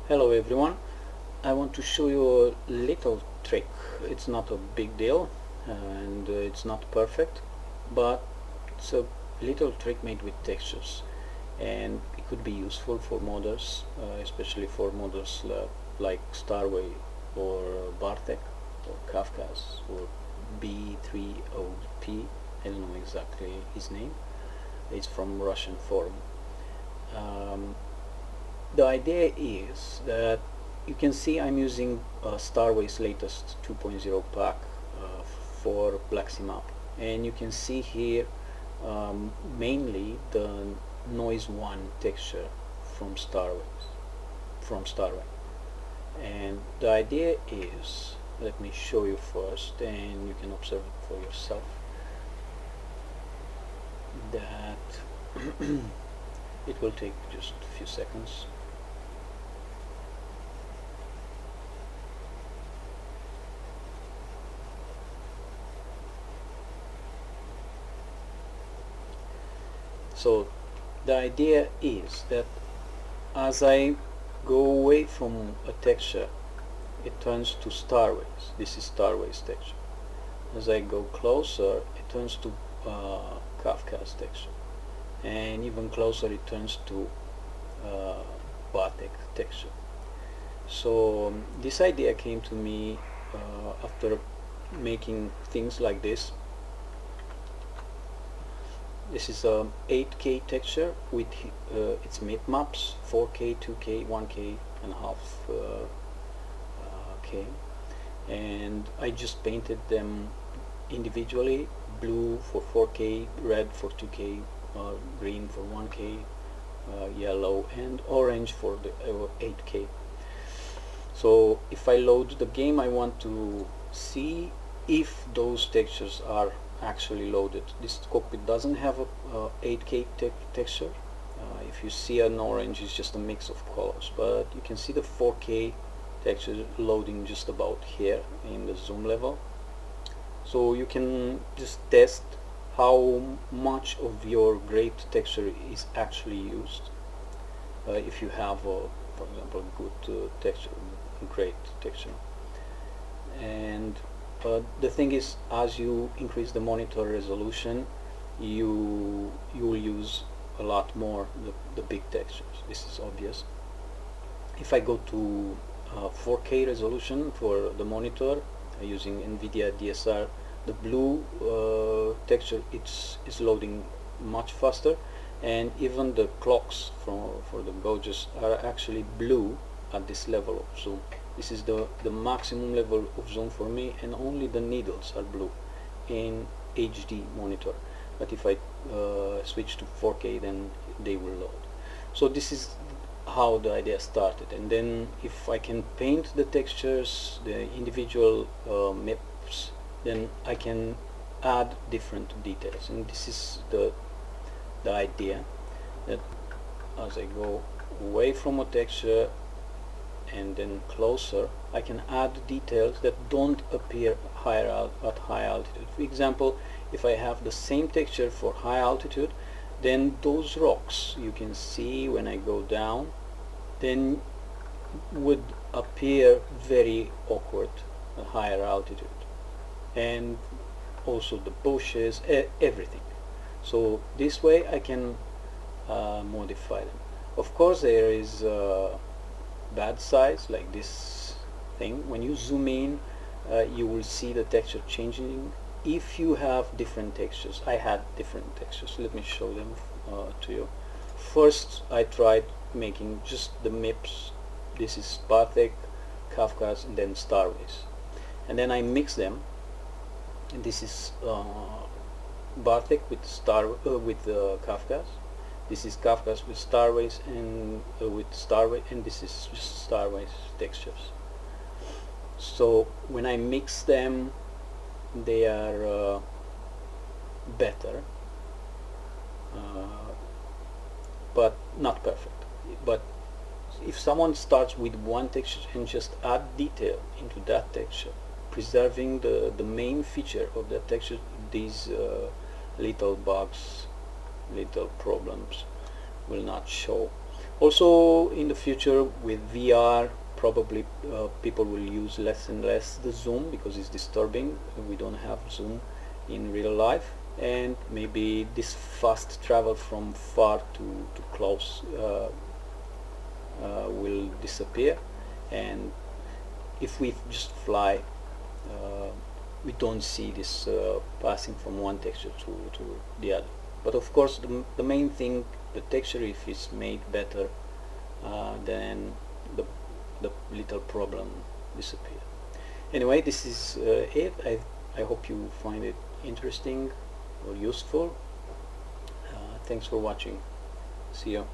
Hello everyone, I want to show you a little trick. It's not a big deal and it's not perfect, but it's a little trick made with textures, and it could be useful for modders, especially for modders like Starway or Bartek or Kafkas or B3OP. I don't know exactly his name. It's from Russian forum. The idea is that you can see I'm using Starway's latest 2.0 pack for Black Sea map, and you can see here mainly the noise 1 texture from Starway. And the idea is, let me show you first and you can observe it for yourself, that it will take just a few seconds. So the idea is that as I go away from a texture, it turns to Starways. This is Starways texture. As I go closer, it turns to Kafka's texture, and even closer it turns to Bartek texture. So this idea came to me after making things like this. This is a 8K texture with its mapmaps, 4K, 2K, 1K and a half K, and I just painted them individually: blue for 4K, red for 2K, green for 1K, yellow and orange for the 8K. So if I load the game, I want to see if those textures are actually loaded. This cockpit doesn't have a 8K texture. If you see an orange, it's just a mix of colors, but you can see the 4K texture loading just about here in the zoom level. So you can just test how much of your great texture is actually used. If you have, for example, good texture, great texture. And the thing is, as you increase the monitor resolution, you will use a lot more the big textures. This is obvious. If I go to 4K resolution for the monitor using NVIDIA DSR, the blue texture is loading much faster, and even the clocks for the gauges are actually blue at this level of zoom. This is the maximum level of zoom for me, and only the needles are blue in HD monitor. But if I switch to 4K, then they will load. So this is how the idea started. And then if I can paint the textures, the individual maps, then I can add different details. And this is the idea, that as I go away from a texture and then closer, I can add details that don't appear at high altitude. For example, if I have the same texture for high altitude, then those rocks you can see when I go down then would appear very awkward at higher altitude, and also the bushes, everything. So this way I can modify them. Of course, there is bad sides, like this thing. When you zoom in, you will see the texture changing if you have different textures. I had different textures. Let me show them to you. First, I tried making just the MIPS. This is Bartek, Kafkas, and then Starways. And then I mix them. And this is Bartek with Kafkas. This is Kafkas with Starways and and this is just Starways textures. So when I mix them, they are better, but not perfect. But if someone starts with one texture and just add detail into that texture, preserving the main feature of that texture, these little bugs, little problems will not show. Also, in the future with VR, probably people will use less and less the zoom because it's disturbing. We don't have zoom in real life, and maybe this fast travel from far to close will disappear, and if we just fly, we don't see this passing from one texture to the other. But of course, the main thing, the texture, if it's made better, then the little problem disappear. Anyway, this is it. I hope you find it interesting or useful. Thanks for watching. See you.